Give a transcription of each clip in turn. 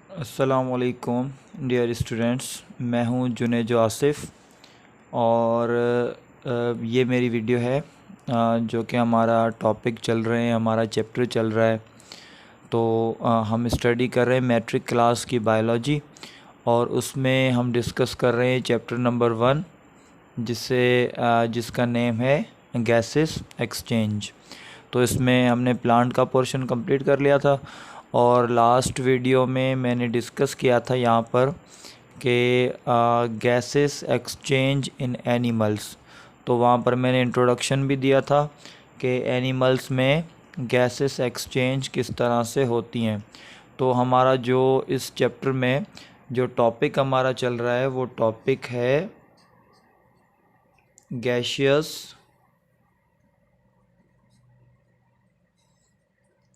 अस्सलामुअलैकुम dear students, मैं हूं जुनेजो आसिफ़ और ये मेरी वीडियो है जो कि हमारा टॉपिक चल रहे हैं, हमारा चैप्टर चल रहा है। तो हम स्टडी कर रहे हैं मैट्रिक क्लास की बायोलॉजी और उसमें हम डिस्कस कर रहे हैं चैप्टर नंबर 1 जिसका नेम है गैसेस एक्सचेंज। तो इसमें हमने प्लांट का पोर्शन कंप्लीट कर लिया था और लास्ट वीडियो में मैंने डिस्कस किया था यहाँ पर कि गैसेस एक्सचेंज इन एनिमल्स। तो वहाँ पर मैंने इंट्रोडक्शन भी दिया था कि एनिमल्स में गैसेस एक्सचेंज किस तरह से होती हैं। तो हमारा जो इस चैप्टर में जो टॉपिक हमारा चल रहा है वो टॉपिक है गैसियस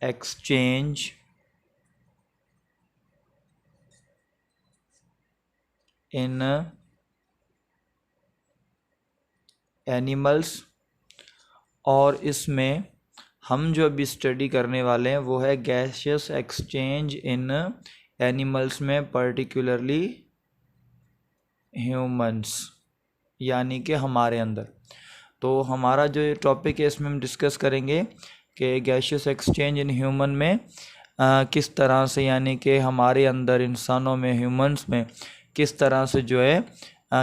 एक्सचेंज इन एनिमल्स। और इसमें हम जो अभी स्टडी करने वाले हैं वो है गैसियस एक्सचेंज इन एनिमल्स में, पर्टिकुलरली ह्यूमंस, यानी कि हमारे अंदर। तो हमारा जो ये टॉपिक है इसमें हम डिस्कस करेंगे कि गैसियस एक्सचेंज इन ह्यूमन में किस तरह से, यानी कि हमारे अंदर इंसानों में, ह्यूमंस में किस तरह से जो है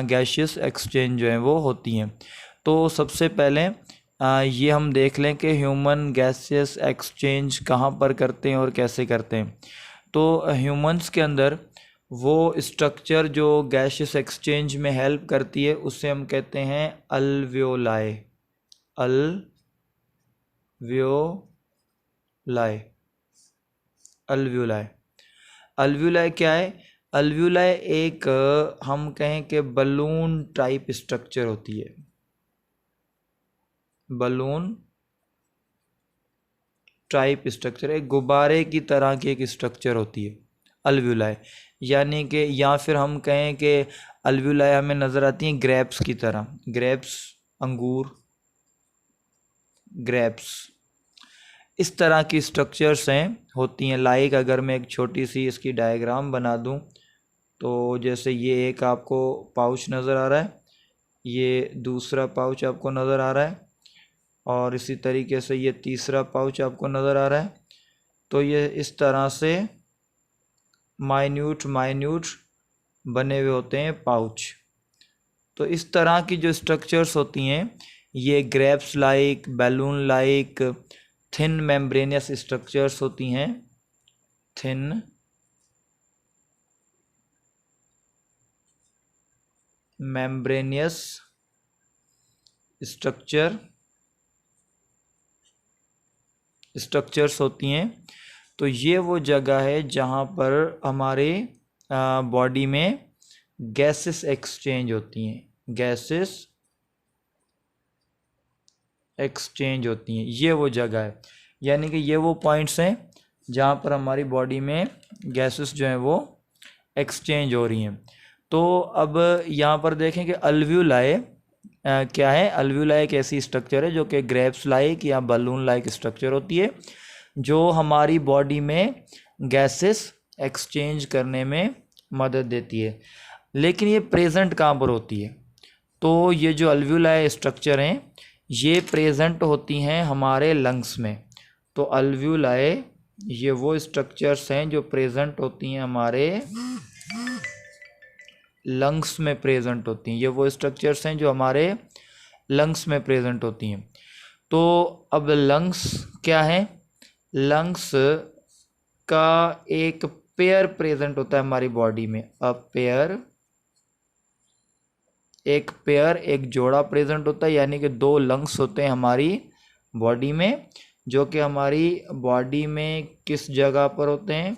गैसियस एक्सचेंज जो है वो होती हैं। तो सबसे पहले ये हम देख लें कि ह्यूमन गैसियस एक्सचेंज कहाँ पर करते हैं और कैसे करते हैं। तो ह्यूमंस के अंदर वो स्ट्रक्चर जो गैसियस एक्सचेंज में हेल्प करती है उसे हम कहते हैं अल्वियोलाई। अल्वियोलाई क्या है? अल्वियोलाई एक हम कहें कि बलून टाइप स्ट्रक्चर होती है। बलून टाइप स्ट्रक्चर, एक गुब्बारे की तरह की एक स्ट्रक्चर होती है अल्वियोलाई। यानी कि या फिर हम कहें कि अल्वियोलाई हमें नज़र आती हैं ग्रेप्स की तरह। ग्रेप्स, अंगूर, ग्रेप्स, इस तरह की स्ट्रक्चर्स हैं, होती हैं। लाइक अगर मैं एक छोटी सी इसकी डायग्राम बना दूं तो जैसे ये एक आपको पाउच नज़र आ रहा है, ये दूसरा पाउच आपको नज़र आ रहा है और इसी तरीके से ये तीसरा पाउच आपको नज़र आ रहा है। तो ये इस तरह से माइन्यूट बने हुए होते हैं पाउच। तो इस तरह की जो स्ट्रक्चर्स होती हैं ये grapes like, balloon like, thin membranosus structures होती हैं। थिन मेम्ब्रेनियस स्ट्रक्चर्स होती हैं। तो ये वो जगह है जहाँ पर हमारे बॉडी में गैसेस एक्सचेंज होती हैं। गैसेस एक्सचेंज होती हैं, ये वो जगह है, यानी कि ये वो पॉइंट्स हैं जहाँ पर हमारी बॉडी में गैसेस जो हैं वो एक्सचेंज हो रही हैं। तो अब यहाँ पर देखें कि अल्वियोलाई क्या है। अल्वियोलाई एक ऐसी स्ट्रक्चर है जो कि ग्रेप्स लाइक या बलून लाइक स्ट्रक्चर होती है जो हमारी बॉडी में गैसेस एक्सचेंज करने में मदद देती है। लेकिन ये प्रेजेंट कहाँ पर होती है? तो ये जो अल्वियोलाई स्ट्रक्चर हैं ये प्रेजेंट होती हैं हमारे लंग्स में। तो अल्वियोलाई ये वो स्ट्रक्चर्स हैं जो प्रेजेंट होती हैं हमारे लंग्स में प्रेजेंट होती हैं। ये वो स्ट्रक्चर्स हैं जो हमारे लंग्स में प्रेजेंट होती हैं। तो अब लंग्स क्या है? लंग्स का एक पेयर प्रेजेंट होता है हमारी बॉडी में। एक जोड़ा प्रेजेंट होता है, यानी कि 2 लंग्स होते हैं हमारी बॉडी में, जो कि हमारी बॉडी में किस जगह पर होते हैं?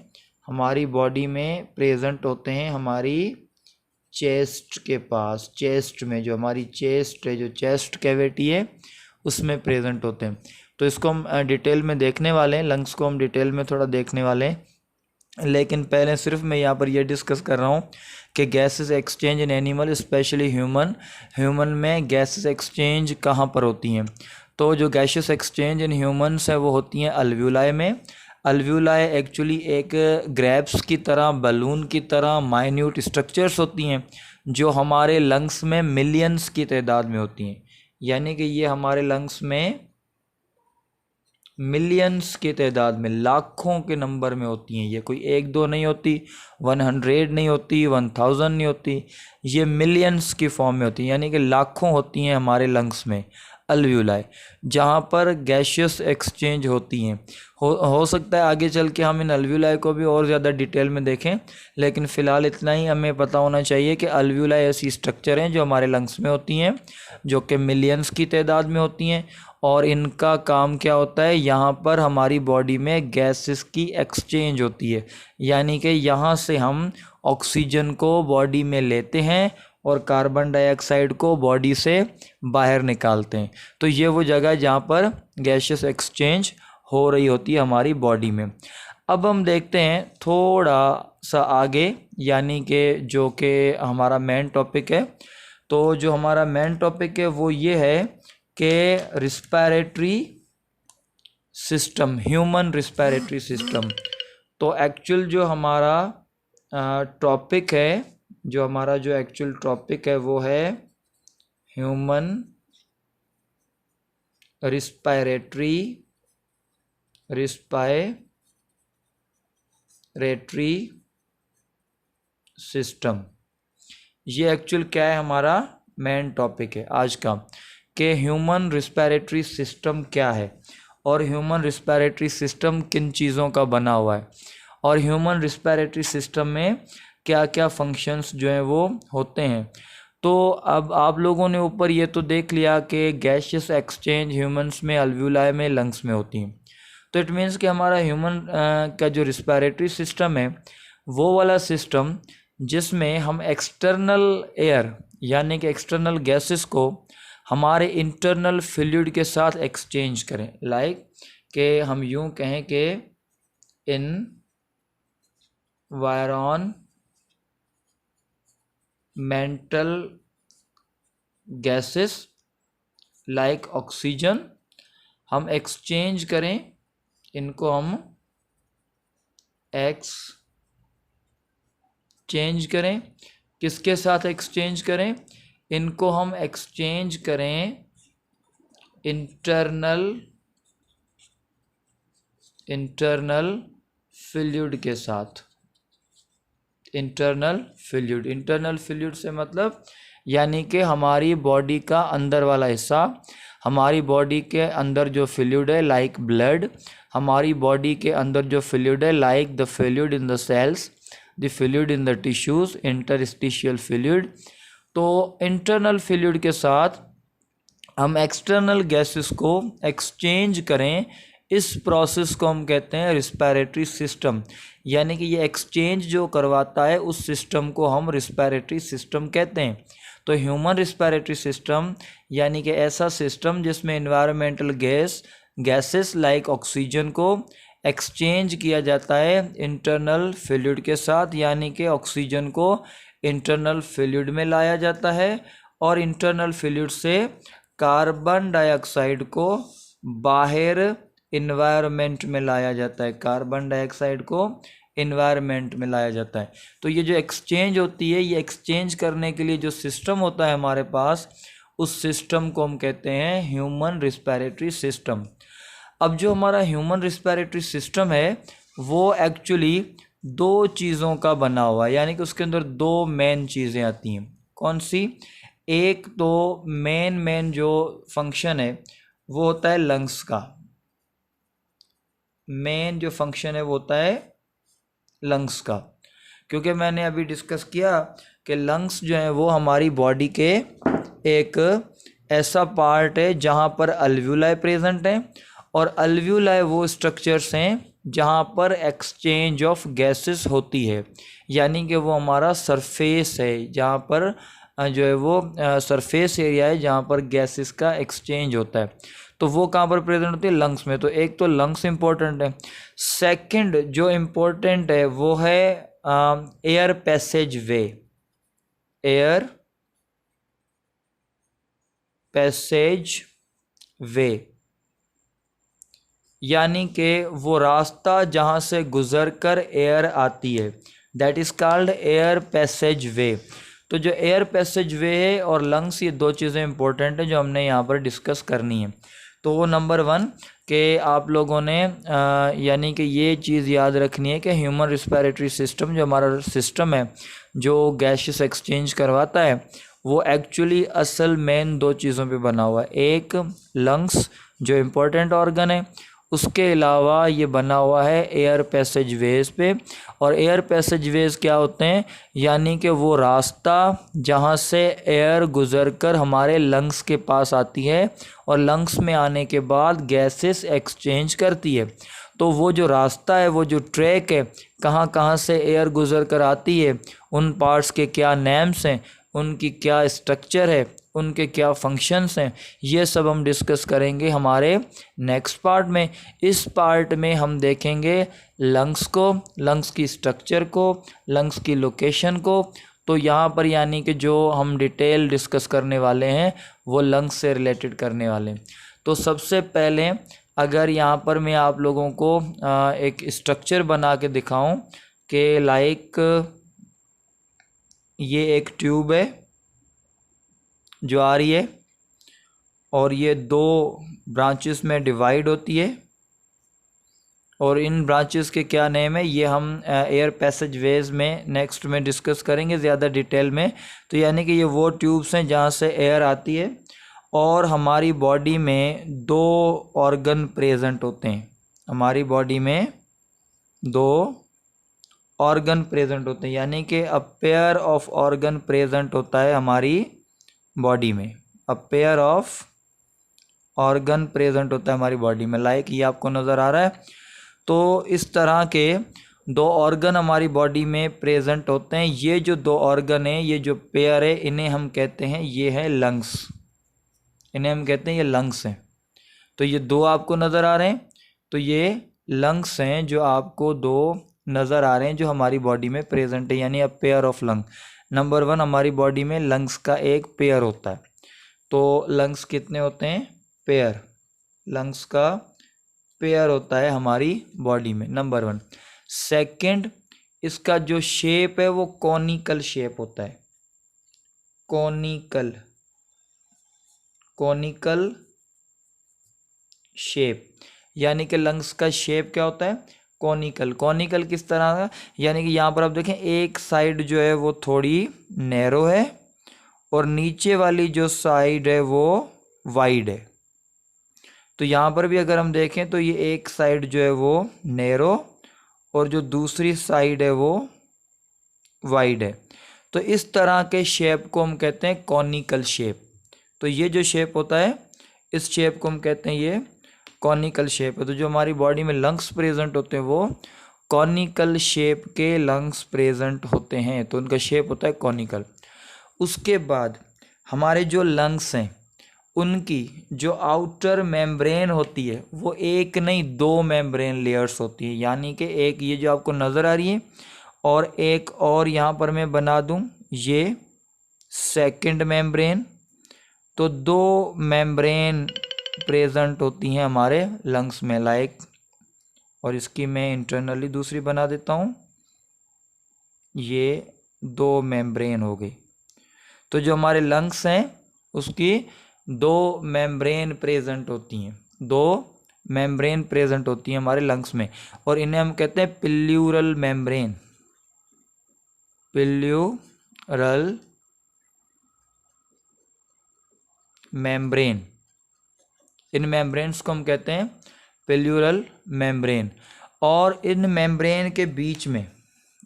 हमारी बॉडी में प्रेजेंट होते हैं हमारी चेस्ट के पास। चेस्ट में, जो हमारी चेस्ट है, जो चेस्ट कैविटी है, उसमें प्रेजेंट होते हैं। तो इसको हम डिटेल में देखने वाले हैं, लंग्स को हम डिटेल में थोड़ा देखने वाले हैं। लेकिन पहले सिर्फ मैं यहाँ पर ये डिस्कस कर रहा हूँ कि gases exchange in animal, specially human में गैसेस एक्सचेंज कहाँ पर होती हैं। तो जो गैसेस एक्सचेंज इन ह्यूमन्स है वो होती हैं अल्वियोलाई में। अल्व्यूलाई एक्चुअली एक ग्रैप्स की तरह, बलून की तरह माइन्यूट स्ट्रक्चर्स होती हैं जो हमारे लंग्स में मिलियंस की तादाद में होती हैं। यानी कि ये हमारे लंग्स में मिलियंस की तादाद में, लाखों के नंबर में होती हैं। ये कोई एक दो नहीं होती, 100 नहीं होती, 1000 नहीं होती, ये मिलियंस की फॉर्म में होती हैं। यानी कि लाखों होती हैं हमारे लंग्स में अल्व्यूलाई, जहाँ पर गैशियस एक्सचेंज होती हैं। हो सकता है आगे चल के हम इन अल्व्यूलाई को भी और ज़्यादा डिटेल में देखें, लेकिन फ़िलहाल इतना ही हमें पता होना चाहिए कि अल्व्यूलाई ऐसी स्ट्रक्चर हैं जो हमारे लंग्स में होती हैं, जो कि मिलियंस की तादाद में होती हैं। और इनका काम क्या होता है, यहाँ पर हमारी बॉडी में गैसेस की एक्सचेंज होती है। यानी कि यहाँ से हम ऑक्सीजन को बॉडी में लेते हैं और कार्बन डाइऑक्साइड को बॉडी से बाहर निकालते हैं। तो ये वो जगह है जहाँ पर गैसेस एक्सचेंज हो रही होती है हमारी बॉडी में। अब हम देखते हैं थोड़ा सा आगे, यानी कि जो कि हमारा मेन टॉपिक है। तो जो हमारा मेन टॉपिक है वो ये है कि respiratory system, human respiratory system. तो एक्चुअल जो हमारा टॉपिक है, जो हमारा जो एक्चुअल टॉपिक है वो है ह्यूमन रिस्पायरेटरी सिस्टम। ये एक्चुअल क्या है, हमारा मेन टॉपिक है आज का, कि ह्यूमन रिस्पायरेटरी सिस्टम क्या है और ह्यूमन रिस्पायरेटरी सिस्टम किन चीज़ों का बना हुआ है, और ह्यूमन रिस्पायरेटरी सिस्टम में क्या क्या फंक्शंस जो हैं वो होते हैं। तो अब आप लोगों ने ऊपर ये तो देख लिया कि गैशियस एक्सचेंज ह्यूमंस में, अल्व्यूलाई में, लंग्स में होती हैं। तो इट मीन्स कि हमारा ह्यूमन का जो रिस्पायरेटरी सिस्टम है वो वाला सिस्टम जिसमें हम एक्सटर्नल एयर यानी कि एक्सटर्नल गैसेस को हमारे इंटरनल फ्लूइड के साथ एक्सचेंज करें। लाइक कि हम यूं कहें कि एनवायरमेंटल गैसेस लाइक ऑक्सीजन हम एक्सचेंज करें, इनको हम एक्सचेंज करें। किसके साथ एक्सचेंज करें? इनको हम एक्सचेंज करें इंटरनल फ्लूइड के साथ। इंटरनल फ्लूइड से मतलब यानी कि हमारी बॉडी का अंदर वाला हिस्सा, हमारी बॉडी के अंदर जो फ्लूइड है लाइक ब्लड, हमारी बॉडी के अंदर जो फ्लूइड है like the fluid in the cells, the fluid in the tissues, interstitial fluid. तो इंटरनल फ्लूइड के साथ हम एक्सटर्नल गैसेस को एक्सचेंज करें, इस प्रोसेस को हम कहते हैं रिस्पायरेटरी सिस्टम। यानी कि ये एक्सचेंज जो करवाता है उस सिस्टम को हम रिस्पायरेटरी सिस्टम कहते हैं। तो ह्यूमन रिस्पायरेटरी सिस्टम यानी कि ऐसा सिस्टम जिसमें एनवायरमेंटल गैसेस लाइक ऑक्सीजन को एक्सचेंज किया जाता है इंटरनल फ्लूइड के साथ, यानी कि ऑक्सीजन को इंटरनल फ्लूइड में लाया जाता है और इंटरनल फ्लूइड से कार्बन डाइऑक्साइड को बाहर इन्वायरमेंट में लाया जाता है, कार्बन डाइऑक्साइड को इन्वायरमेंट में लाया जाता है। तो ये जो एक्सचेंज होती है, ये एक्सचेंज करने के लिए जो सिस्टम होता है हमारे पास, उस सिस्टम को हम कहते हैं ह्यूमन रिस्पायरेटरी सिस्टम। अब जो हमारा ह्यूमन रिस्पायरेटरी सिस्टम है वो एक्चुअली दो चीज़ों का बना हुआ है, यानी कि उसके अंदर दो मेन चीज़ें आती हैं। कौन सी? एक तो मेन जो फंक्शन है वो होता है लंग्स का। मेन जो फंक्शन है वो होता है लंग्स का, क्योंकि मैंने अभी डिस्कस किया कि लंग्स जो है वो हमारी बॉडी के एक ऐसा पार्ट है जहाँ पर अल्व्यूलाई प्रेजेंट हैं, और अल्व्यूलाई वो स्ट्रक्चर्स हैं जहाँ पर एक्सचेंज ऑफ गैसेस होती है। यानी कि वो हमारा सरफेस है, जहाँ पर जो है वो सरफेस एरिया है जहाँ पर गैसेस का एक्सचेंज होता है। तो वो कहाँ पर प्रेजेंट होती है? लंग्स में। तो एक तो लंग्स इम्पोर्टेंट है। सेकंड जो इम्पोर्टेंट है वो है एयर पैसेज वे। एयर पैसेज वे यानी कि वो रास्ता जहाँ से गुजर कर एयर आती है, that is called air passage वे। तो जो एयर पैसेज वे है और लंग्स, ये दो चीज़ें इंपॉर्टेंट हैं जो हमने यहाँ पर डिस्कस करनी है। तो वो नंबर 1 कि आप लोगों ने यानी कि ये चीज़ याद रखनी है कि ह्यूमन रिस्पिरेटरी सिस्टम, जो हमारा सिस्टम है जो गैसेस एक्सचेंज करवाता है, वो एक्चुअली असल मेन दो चीज़ों पे बना हुआ है। एक लंग्स जो इम्पोर्टेंट ऑर्गन है, उसके अलावा ये बना हुआ है एयर पैसेज वेज पे। और एयर पैसेज वेज क्या होते हैं, यानी कि वो रास्ता जहाँ से एयर गुजर कर हमारे लंग्स के पास आती है और लंग्स में आने के बाद गैसेस एक्सचेंज करती है। तो वो जो रास्ता है, वो जो ट्रैक है, कहाँ कहाँ से एयर गुजर कर आती है, उन पार्ट्स के क्या नेम्स हैं, उनकी क्या स्ट्रक्चर है, उनके क्या फंक्शंस हैं, ये सब हम डिस्कस करेंगे हमारे नेक्स्ट पार्ट में। इस पार्ट में हम देखेंगे लंग्स को, लंग्स की स्ट्रक्चर को, लंग्स की लोकेशन को। तो यहाँ पर यानी कि जो हम डिटेल डिस्कस करने वाले हैं वो लंग्स से रिलेटेड करने वाले हैं। तो सबसे पहले अगर यहाँ पर मैं आप लोगों को एक स्ट्रक्चर बना के दिखाऊं कि लाइक ये एक ट्यूब है जो आ रही है और ये दो ब्रांचेस में डिवाइड होती है, और इन ब्रांचेस के क्या नेम है ये हम एयर पैसेज वेज में नेक्स्ट में डिस्कस करेंगे ज़्यादा डिटेल में। तो यानी कि ये वो ट्यूब्स हैं जहाँ से एयर आती है, और हमारी बॉडी में दो ऑर्गन प्रेजेंट होते हैं। हमारी बॉडी में दो ऑर्गन प्रेजेंट होते हैं, यानी कि a pair of organ present होता है हमारी बॉडी में। A pair of organ present होता है हमारी बॉडी में, लाइक ये आपको नज़र आ रहा है। तो इस तरह के दो ऑर्गन हमारी बॉडी में प्रेजेंट होते हैं। ये जो दो ऑर्गन है, ये जो पेयर है, इन्हें हम कहते हैं, ये है लंग्स। इन्हें हम कहते हैं ये लंग्स हैं। तो ये दो आपको नज़र आ रहे हैं, तो ये लंग्स हैं जो आपको दो नज़र आ रहे हैं जो हमारी बॉडी में प्रेजेंट है, यानी a pair of lung. Number 1 हमारी बॉडी में लंग्स का एक पेयर होता है। तो लंग्स कितने होते हैं, पेयर। लंग्स का पेयर होता है हमारी बॉडी में, नंबर 1। सेकंड, इसका जो शेप है वो कॉनिकल शेप होता है। कॉनिकल, कॉनिकल शेप, यानी कि लंग्स का शेप क्या होता है, कॉनिकल। कॉनिकल किस तरह का, यानी कि यहाँ पर आप देखें एक साइड जो है वो थोड़ी नैरो है और नीचे वाली जो साइड है वो वाइड है। तो यहाँ पर भी अगर हम देखें तो ये एक साइड जो है वो नैरो और जो दूसरी साइड है वो वाइड है। तो इस तरह के शेप को हम कहते हैं कॉनिकल शेप। तो ये जो शेप होता है, इस शेप को हम कहते हैं ये कॉनिकल शेप है। तो जो हमारी बॉडी में लंग्स प्रेजेंट होते हैं वो कॉनिकल शेप के लंग्स प्रेजेंट होते हैं, तो उनका शेप होता है कॉनिकल। उसके बाद हमारे जो लंग्स हैं उनकी जो आउटर मेम्ब्रेन होती है वो एक नहीं दो मेम्ब्रेन लेयर्स होती है, यानी कि एक ये जो आपको नज़र आ रही है और एक और यहाँ पर मैं बना दूँ ये सेकंड मेम्ब्रेन। तो दो मेम्ब्रेन प्रेजेंट होती हैं हमारे लंग्स में, लाइक, और इसकी मैं इंटरनली दूसरी बना देता हूँ, ये दो मेम्ब्रेन हो गई। तो जो हमारे लंग्स हैं उसकी दो मेम्ब्रेन प्रेजेंट होती हैं, दो मेम्ब्रेन प्रेजेंट होती हैं हमारे लंग्स में, और इन्हें हम कहते हैं प्लूरल मेम्ब्रेन। प्लूरल मेम्ब्रेन, इन मेम्ब्रेन्स को हम कहते हैं प्लूरल मेम्ब्रेन। और इन मेम्ब्रेन के बीच में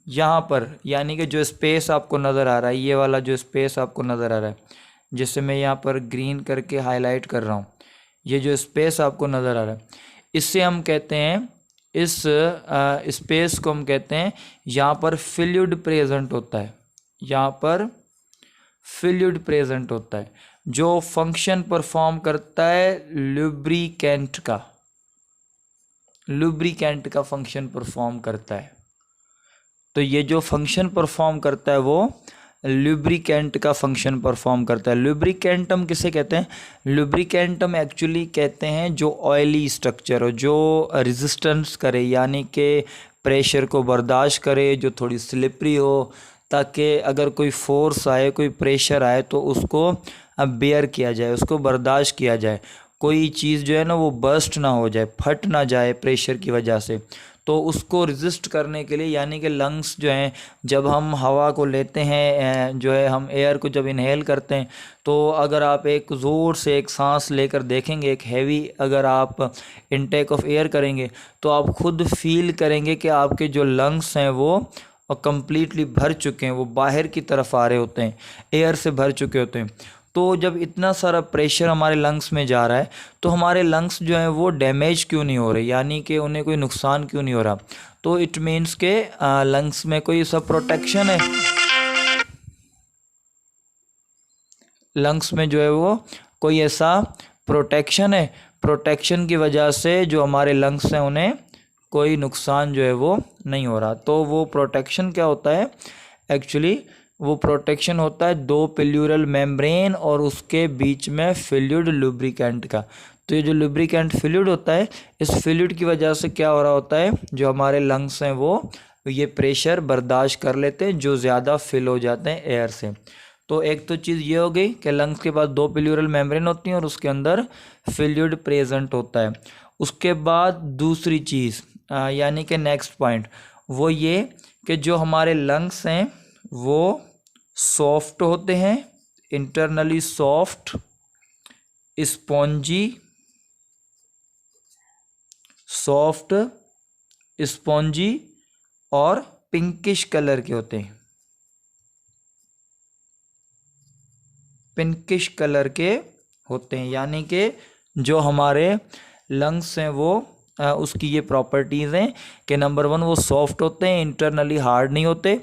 यहाँ पर यानी कि जो स्पेस आपको नज़र आ रहा है, ये वाला जो स्पेस आपको नज़र आ रहा है, जिसे मैं यहाँ पर ग्रीन करके हाईलाइट कर रहा हूँ, ये जो स्पेस आपको नज़र आ रहा है, इससे हम कहते हैं, इस स्पेस को हम कहते हैं, यहाँ पर फ्लूइड प्रेजेंट होता है। यहाँ पर फ्लूइड प्रेजेंट होता है जो फंक्शन परफॉर्म करता है लुब्रिकेंट का, लुब्रिकेंट का फंक्शन परफॉर्म करता है। तो ये जो फंक्शन परफॉर्म करता है वो लुब्रिकेंट का फंक्शन परफॉर्म करता है। लुब्रिकेंट हम किसे कहते हैं? लुब्रिकेंट हम एक्चुअली कहते हैं जो ऑयली स्ट्रक्चर हो, जो रेजिस्टेंस करे, यानी कि प्रेशर को बर्दाश्त करे, जो थोड़ी स्लिपरी हो, ताकि अगर कोई फोर्स आए, कोई प्रेशर आए तो उसको बेयर किया जाए, उसको बर्दाश्त किया जाए, कोई चीज़ जो है ना वो बर्स्ट ना हो जाए, फट ना जाए प्रेशर की वजह से। तो उसको रेजिस्ट करने के लिए, यानी कि लंग्स जो हैं, जब हम हवा को लेते हैं, जो है हम एयर को जब इनहेल करते हैं, तो अगर आप एक ज़ोर से एक सांस लेकर देखेंगे, एक हैवी अगर आप इनटेक ऑफ एयर करेंगे, तो आप खुद फील करेंगे कि आपके जो लंग्स हैं वो कंप्लीटली भर चुके हैं, वो बाहर की तरफ आ रहे होते हैं, एयर से भर चुके होते हैं। तो जब इतना सारा प्रेशर हमारे लंग्स में जा रहा है तो हमारे लंग्स जो हैं वो डैमेज क्यों नहीं हो रहे, यानी कि उन्हें कोई नुकसान क्यों नहीं हो रहा? तो इट मीन्स के लंग्स में कोई सब प्रोटेक्शन है, लंग्स में जो है वो कोई ऐसा प्रोटेक्शन है, प्रोटेक्शन की वजह से जो हमारे लंग्स हैं उन्हें कोई नुकसान जो है वो नहीं हो रहा। तो वो प्रोटेक्शन क्या होता है? एक्चुअली वो प्रोटेक्शन होता है दो प्लूरल मेम्ब्रेन और उसके बीच में फ्लूइड लुब्रिकेंट का। तो ये जो लुब्रिकेंट फ्लूइड होता है, इस फ्लूइड की वजह से क्या हो रहा होता है, जो हमारे लंग्स हैं वो ये प्रेशर बर्दाश्त कर लेते हैं जो ज़्यादा फिल हो जाते हैं एयर से। तो एक तो चीज़ ये हो गई कि लंग्स के पास दो प्लूरल मेम्ब्रेन होती हैं और उसके अंदर फ्लूइड प्रेजेंट होता है। उसके बाद दूसरी चीज़ यानी कि नेक्स्ट पॉइंट वो ये कि जो हमारे लंग्स हैं वो सॉफ्ट होते हैं, internally soft, spongy, soft, spongy और पिंकिश कलर के होते हैं, पिंकिश कलर के होते हैं। यानी कि जो हमारे लंग्स हैं वो उसकी ये प्रॉपर्टीज़ हैं कि नंबर वन वो सॉफ्ट होते हैं, इंटरनली हार्ड नहीं होते।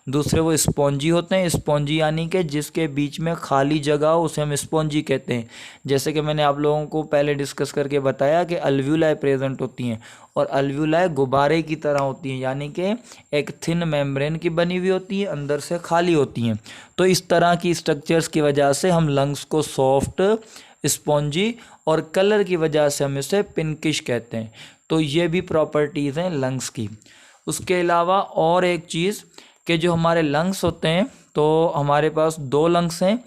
दूसरे वो स्पॉन्जी होते हैं, स्पॉन्जी यानी कि जिसके बीच में खाली जगह हो उसे हम स्पॉन्जी कहते हैं। जैसे कि मैंने आप लोगों को पहले डिस्कस करके बताया कि अल्व्यूलाई प्रेजेंट होती हैं और अल्व्यूलाई गुब्बारे की तरह होती हैं, यानी कि एक थिन मेम्ब्रेन की बनी हुई होती है, अंदर से खाली होती हैं। तो इस तरह की स्ट्रक्चर्स की वजह से हम लंग्स को सॉफ्ट, स्पॉन्जी और कलर की वजह से हम इसे पिंकिश कहते हैं। तो ये भी प्रॉपर्टीज़ हैं लंग्स की। उसके अलावा और एक चीज़ कि जो हमारे लंग्स होते हैं, तो हमारे पास दो लंग्स हैं,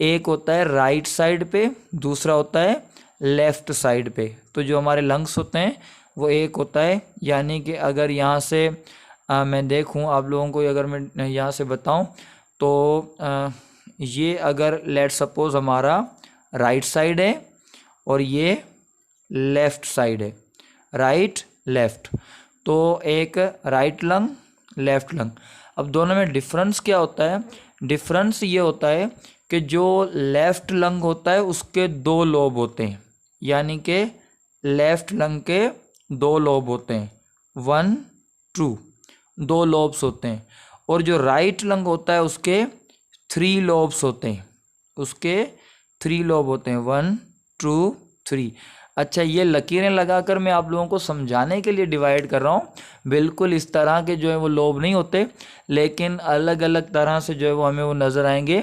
एक होता है राइट साइड पे, दूसरा होता है लेफ़्ट साइड पे। तो जो हमारे लंग्स होते हैं वो एक होता है, यानी कि अगर यहाँ से मैं देखूँ आप लोगों को, अगर मैं यहाँ से बताऊँ तो ये अगर लेट सपोज हमारा राइट साइड है और ये लेफ़्ट साइड है, राइट लेफ़्ट, तो एक राइट लंग, लेफ़्ट लंग। अब दोनों में डिफरेंस क्या होता है? डिफरेंस ये होता है कि जो लेफ़्ट लंग होता है उसके दो लोब होते हैं, यानी कि लेफ़्ट लंग के दो लोब होते हैं, 1 2, दो लोब्स होते हैं। और जो राइट लंग होता है उसके 3 लोब्स होते हैं, उसके 3 लोब होते हैं, 1 2 3। अच्छा, ये लकीरें लगाकर मैं आप लोगों को समझाने के लिए डिवाइड कर रहा हूँ, बिल्कुल इस तरह के जो है वो लोब नहीं होते, लेकिन अलग अलग तरह से जो है वो हमें वो नज़र आएंगे।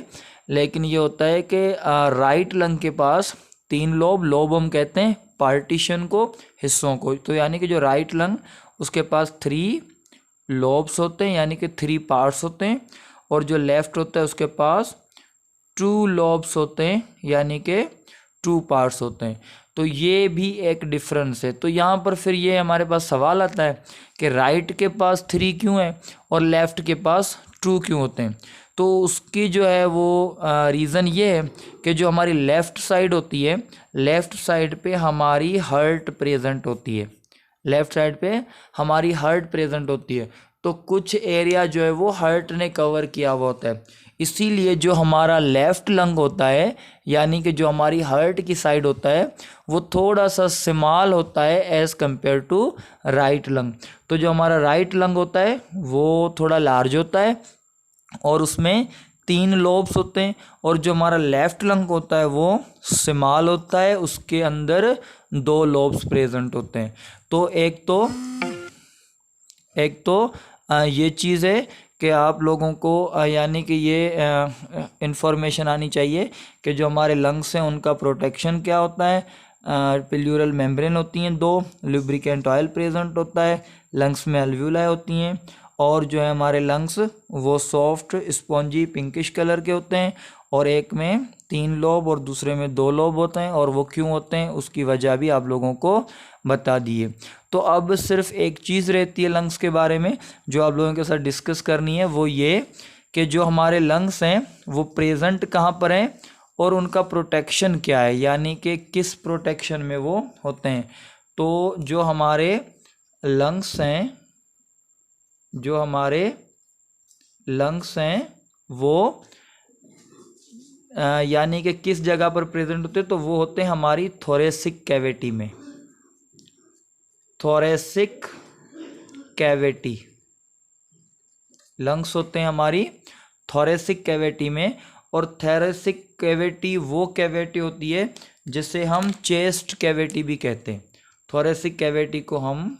लेकिन ये होता है कि राइट लंग के पास 3 लोब, लोब हम कहते हैं पार्टीशन को, हिस्सों को। तो यानी कि जो राइट लंग उसके पास 3 लोब्स होते हैं, यानी कि 3 पार्ट्स होते हैं। और जो लेफ़्ट होता है उसके पास 2 लोब्स होते हैं, यानी कि 2 पार्ट्स होते हैं। तो ये भी एक डिफरेंस है। तो यहाँ पर फिर ये हमारे पास सवाल आता है कि राइट के पास 3 क्यों है और लेफ़्ट के पास 2 क्यों होते हैं? तो उसकी जो है वो रीज़न ये है कि जो हमारी लेफ़्ट साइड होती है, लेफ़्ट साइड पे हमारी हार्ट प्रेजेंट होती है, लेफ़्ट साइड पे हमारी हार्ट प्रेजेंट होती है। तो कुछ एरिया जो है वो हार्ट ने कवर किया हुआ होता है, इसीलिए जो हमारा लेफ़्ट लंग होता है, यानी कि जो हमारी हार्ट की साइड होता है, वो थोड़ा सा स्मॉल होता है as compared to right lung. तो जो हमारा राइट लंग होता है वो थोड़ा लार्ज होता है और उसमें 3 लोब्स होते हैं। और जो हमारा लेफ़्ट लंग होता है वो स्मॉल होता है, उसके अंदर 2 लोब्स प्रेजेंट होते हैं। तो एक तो ये चीज़ है कि आप लोगों को यानी कि ये इंफॉर्मेशन आनी चाहिए कि जो हमारे लंग्स हैं उनका प्रोटेक्शन क्या होता है। प्लूरल मेम्ब्रेन होती हैं 2, लुब्रिकेंट ऑयल प्रेजेंट होता है, लंग्स में अल्व्यूलाई होती हैं, और जो है हमारे लंग्स वो सॉफ्ट स्पॉन्जी पिंकिश कलर के होते हैं, और एक में 3 लोब और दूसरे में 2 लोब होते हैं। और वो क्यों होते हैं उसकी वजह भी आप लोगों को बता दिए। तो अब सिर्फ एक चीज़ रहती है लंग्स के बारे में जो आप लोगों के साथ डिस्कस करनी है, वो ये कि जो हमारे लंग्स हैं वो प्रेजेंट कहाँ पर हैं और उनका प्रोटेक्शन क्या है, यानी कि किस प्रोटेक्शन में वो होते हैं। तो जो हमारे लंग्स हैं वो यानी कि किस जगह पर प्रेजेंट होते हैं, तो वो होते हैं हमारी थोरेसिक कैविटी में। थोरेसिक कैविटी लंग्स होते हैं हमारी थोरेसिक कैविटी में। और थोरेसिक कैविटी वो कैविटी होती है जिसे हम चेस्ट कैविटी भी कहते हैं। थोरेसिक कैविटी को हम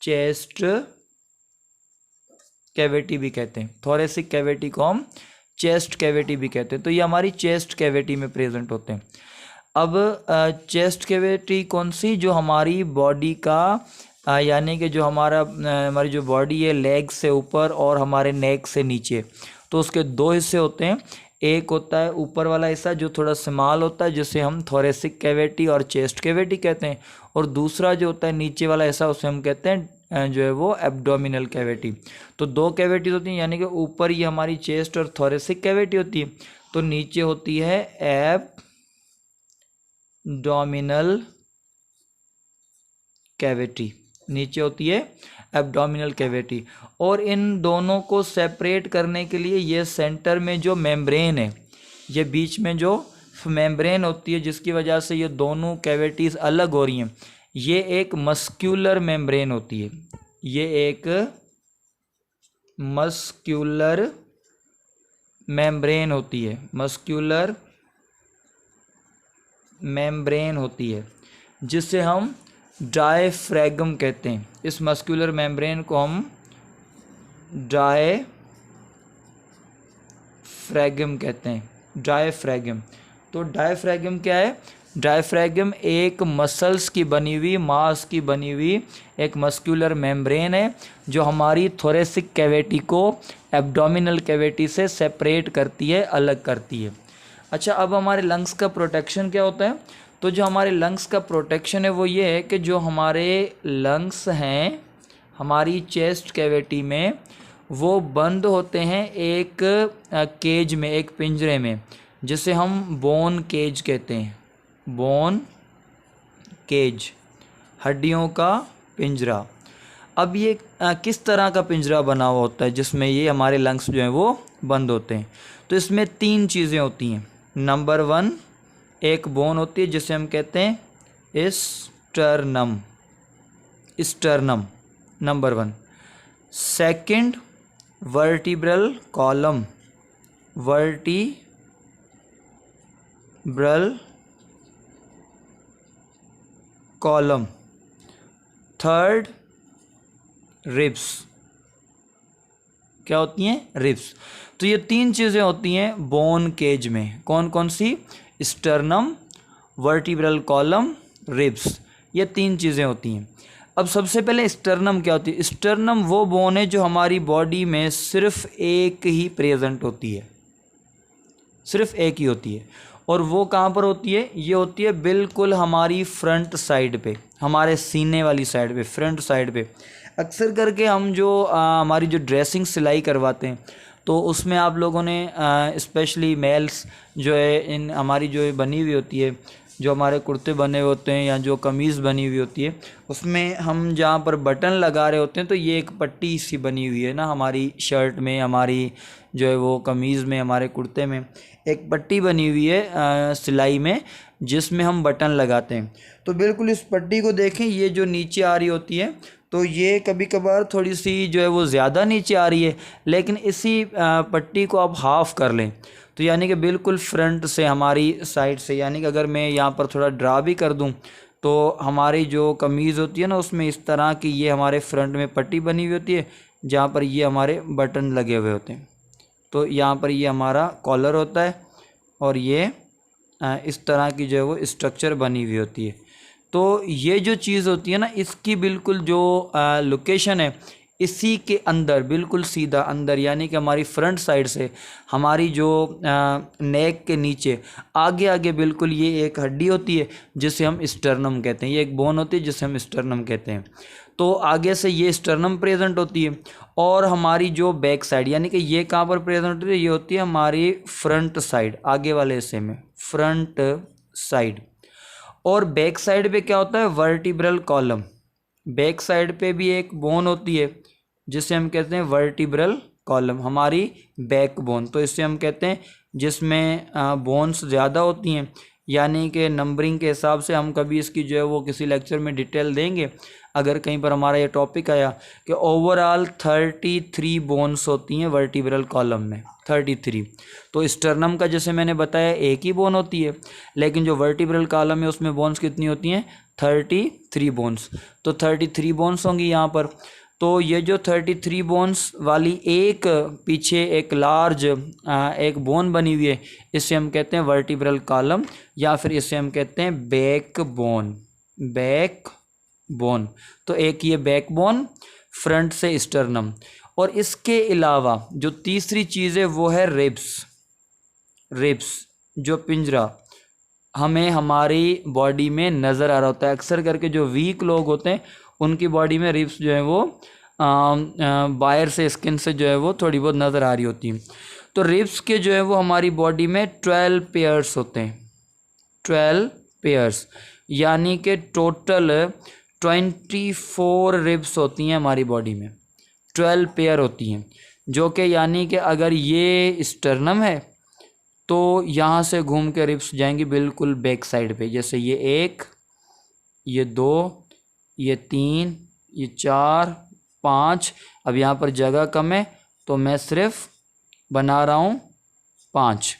चेस्ट कैविटी भी कहते हैं। थोरेसिक कैविटी को हम चेस्ट कैविटी भी कहते हैं। तो ये हमारी चेस्ट कैविटी में प्रेजेंट होते हैं। अब चेस्ट कैविटी कौन सी, जो हमारी बॉडी का यानी कि जो हमारी जो बॉडी है लेग से ऊपर और हमारे नेक से नीचे, तो उसके 2 हिस्से होते हैं। एक होता है ऊपर वाला हिस्सा जो थोड़ा स्मॉल होता है जिसे हम थोरेसिक कैविटी और चेस्ट कैविटी कहते हैं, और दूसरा जो होता है नीचे वाला हिस्सा उसे हम कहते हैं जो है वो एब्डोमिनल कैविटी। तो 2 कैविटीज होती हैं, यानी कि ऊपर ये हमारी चेस्ट और थोरेसिक कैविटी होती है, तो नीचे होती है एब्डोमिनल कैविटी। नीचे होती है एब्डोमिनल कैविटी। और इन दोनों को सेपरेट करने के लिए ये सेंटर में जो मेम्ब्रेन है, ये बीच में जो मेम्ब्रेन होती है जिसकी वजह से ये दोनों कैविटीज़ अलग हो रही हैं, ये एक मस्क्यूलर मेम्ब्रेन होती है। ये एक मस्क्यूलर मेम्ब्रेन होती है। मस्क्यूलर मेम्ब्रेन होती है जिसे हम डायफ्रैगम कहते हैं। इस मस्क्यूलर मेम्ब्रेन को हम डायफ्रैगम कहते हैं। डायफ्रैगम। तो डायफ्रैगम क्या है? डायफ्रैगम एक मसल्स की बनी हुई, मांस की बनी हुई एक मस्क्यूलर मेम्ब्रेन है जो हमारी थोरेसिक कैविटी को एब्डोमिनल कैविटी से सेपरेट करती है, अलग करती है। अच्छा, अब हमारे लंग्स का प्रोटेक्शन क्या होता है? तो जो हमारे लंग्स का प्रोटेक्शन है वो ये है कि जो हमारे लंग्स हैं हमारी चेस्ट कैविटी में, वो बंद होते हैं एक केज में, एक पिंजरे में, जिसे हम बोन केज कहते हैं। बोन केज, हड्डियों का पिंजरा। अब ये किस तरह का पिंजरा बना हुआ होता है जिसमें ये हमारे लंग्स जो हैं वो बंद होते हैं? तो इसमें 3 चीज़ें होती हैं। नंबर 1, एक बोन होती है जिसे हम कहते हैं sternum. Sternum number 1। Second, vertebral column. Vertebral column. Third, ribs. क्या होती हैं? रिब्स। तो ये 3 चीज़ें होती हैं बोन केज में। कौन कौन सी? Sternum, vertebral column, ribs. ये 3 चीज़ें होती हैं। अब सबसे पहले स्टर्नम क्या होती है? स्टर्नम वो बोन है जो हमारी बॉडी में सिर्फ एक ही प्रेजेंट होती है, सिर्फ एक ही होती है। और वो कहाँ पर होती है? ये होती है बिल्कुल हमारी फ्रंट साइड पे, हमारे सीने वाली साइड पे, फ्रंट साइड पे। अक्सर करके हम जो हमारी जो ड्रेसिंग सिलाई करवाते हैं तो उसमें आप लोगों ने स्पेशली मेल्स जो है इन हमारी जो बनी हुई होती है, जो हमारे कुर्ते बने होते हैं या जो कमीज़ बनी हुई होती है, उसमें हम जहाँ पर बटन लगा रहे होते हैं तो ये एक पट्टी सी बनी हुई है ना हमारी शर्ट में, हमारी जो है वो कमीज़ में, हमारे कुर्ते में एक पट्टी बनी हुई है सिलाई में, जिसमें हम बटन लगाते हैं। तो बिल्कुल इस पट्टी को देखें, ये जो नीचे आ रही होती है तो ये कभी कभार थोड़ी सी जो है वो ज़्यादा नीचे आ रही है, लेकिन इसी पट्टी को आप हाफ़ कर लें तो यानी कि बिल्कुल फ्रंट से, हमारी साइड से, यानी कि अगर मैं यहाँ पर थोड़ा ड्रा भी कर दूँ तो हमारी जो कमीज़ होती है ना उसमें इस तरह की ये हमारे फ्रंट में पट्टी बनी हुई होती है, जहाँ पर ये हमारे बटन लगे हुए होते हैं। तो यहाँ पर ये हमारा कॉलर होता है और ये इस तरह की जो है वो स्ट्रक्चर बनी हुई होती है। तो ये जो चीज़ होती है ना, इसकी बिल्कुल जो लोकेशन है इसी के अंदर, बिल्कुल सीधा अंदर, यानी कि हमारी फ्रंट साइड से हमारी जो नेक के नीचे आगे आगे बिल्कुल ये एक हड्डी होती है जिसे हम स्टर्नम कहते हैं। ये एक बोन होती है जिसे हम स्टर्नम कहते हैं। तो आगे से ये स्टर्नम प्रेजेंट होती है और हमारी जो बैक साइड, यानी कि ये कहाँ पर प्रेजेंट होती है, ये होती है हमारी फ्रंट साइड, आगे वाले हिस्से में फ्रंट साइड। और बैक साइड पे क्या होता है, वर्टिब्रल कॉलम। बैक साइड पे भी एक बोन होती है जिसे हम कहते हैं वर्टिब्रल कॉलम, हमारी बैक बोन। तो इससे हम कहते हैं जिसमें बोन्स ज़्यादा होती हैं, यानी कि नंबरिंग के हिसाब से हम कभी इसकी जो है वो किसी लेक्चर में डिटेल देंगे। अगर कहीं पर हमारा ये टॉपिक आया कि ओवरऑल 33 बोन्स होती हैं वर्टिब्रल कॉलम में, 33। तो स्टर्नम का जैसे मैंने बताया एक ही बोन होती है, लेकिन जो वर्टिब्रल कॉलम है उसमें बोन्स कितनी होती हैं, 33 बोन्स। तो 33 बोन्स होंगी यहाँ पर। तो ये जो 33 बोन्स वाली एक पीछे एक लार्ज एक बोन बनी हुई है, इसे हम कहते हैं वर्टिब्रल कॉलम, या फिर इसे हम कहते हैं बैक बोन। बैक बोन, तो एक ये बैक बोन, फ्रंट से स्टर्नम। और इसके अलावा जो तीसरी चीज़ है वो है रिब्स। रिब्स जो पिंजरा हमें हमारी बॉडी में नज़र आ रहा होता है। अक्सर करके जो वीक लोग होते हैं उनकी बॉडी में रिब्स जो है वो बाहर से स्किन से जो है वो थोड़ी बहुत नज़र आ रही होती हैं। तो रिब्स के जो है वो हमारी बॉडी में 12 पेयर्स होते हैं, 12 पेयर्स, यानी कि टोटल 24 रिब्स होती हैं हमारी बॉडी में, 12 पेयर होती हैं। जो कि यानी कि अगर ये स्टर्नम है तो यहाँ से घूम के रिब्स जाएंगी बिल्कुल बैक साइड पे, जैसे ये 1, ये 2, ये 3, ये 4, 5। अब यहाँ पर जगह कम है तो मैं सिर्फ बना रहा हूँ 5,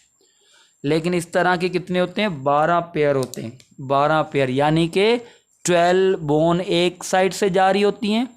लेकिन इस तरह के कितने होते हैं, 12 पेयर होते हैं। 12 पेयर यानी कि 12 बोन एक साइड से जा रही होती हैं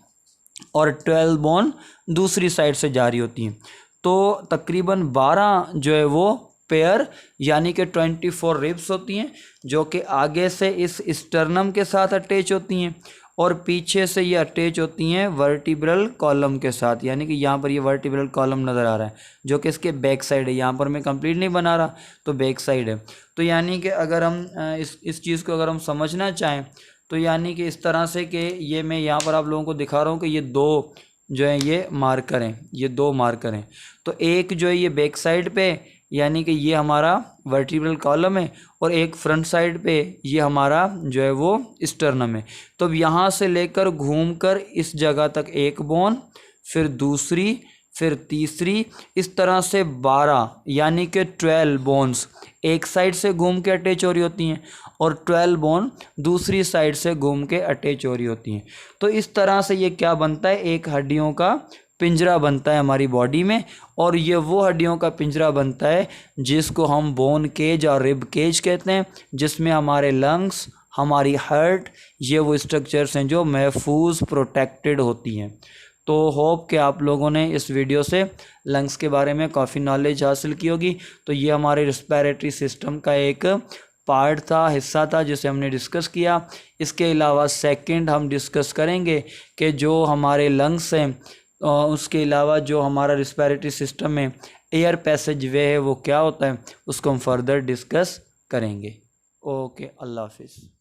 और 12 बोन दूसरी साइड से जा रही होती हैं। तो तकरीबन 12 जो है वो पेयर यानी कि 24 रिब्स होती हैं, जो कि आगे से इस स्टर्नम के साथ अटैच होती हैं और पीछे से ये अटैच होती हैं वर्टिब्रल कॉलम के साथ। यानी कि यहाँ पर ये वर्टिब्रल कॉलम नज़र आ रहा है जो कि इसके बैक साइड है। यहाँ पर मैं कंप्लीट नहीं बना रहा तो बैक साइड है। तो यानी कि अगर हम इस चीज़ को अगर हम समझना चाहें तो यानी कि इस तरह से कि ये मैं यहाँ पर आप लोगों को दिखा रहा हूँ कि ये 2 जो है ये मार्कर हैं, ये 2 मार्कर हैं। तो एक जो है ये बैक साइड पे यानी कि ये हमारा वर्टिब्रल कॉलम है और एक फ्रंट साइड पे ये हमारा जो है वो स्टर्नम है। तो अब यहाँ से लेकर घूमकर इस जगह तक एक बोन, फिर दूसरी, फिर तीसरी, इस तरह से 12 यानी कि 12 बोन्स एक साइड से घूम के अटैच हो रही होती हैं और 12 बोन दूसरी साइड से घूम के अटैच हो रही होती हैं। तो इस तरह से ये क्या बनता है, एक हड्डियों का पिंजरा बनता है हमारी बॉडी में। और ये वो हड्डियों का पिंजरा बनता है जिसको हम बोन केज और रिब केज कहते हैं, जिसमें हमारे लंग्स, हमारी हार्ट, ये वो स्ट्रक्चर्स हैं जो महफूज प्रोटेक्टेड होती हैं। तो होप कि आप लोगों ने इस वीडियो से लंग्स के बारे में काफ़ी नॉलेज हासिल की होगी। तो ये हमारे रिस्पिरेटरी सिस्टम का एक पार्ट था, हिस्सा था जिसे हमने डिस्कस किया। इसके अलावा सेकंड हम डिस्कस करेंगे कि जो हमारे लंग्स हैं उसके अलावा जो हमारा रिस्पिरेटरी सिस्टम में एयर पैसेज वे है वो क्या होता है, उसको हम फर्दर डिस्कस करेंगे। ओके, अल्लाह हाफिज़।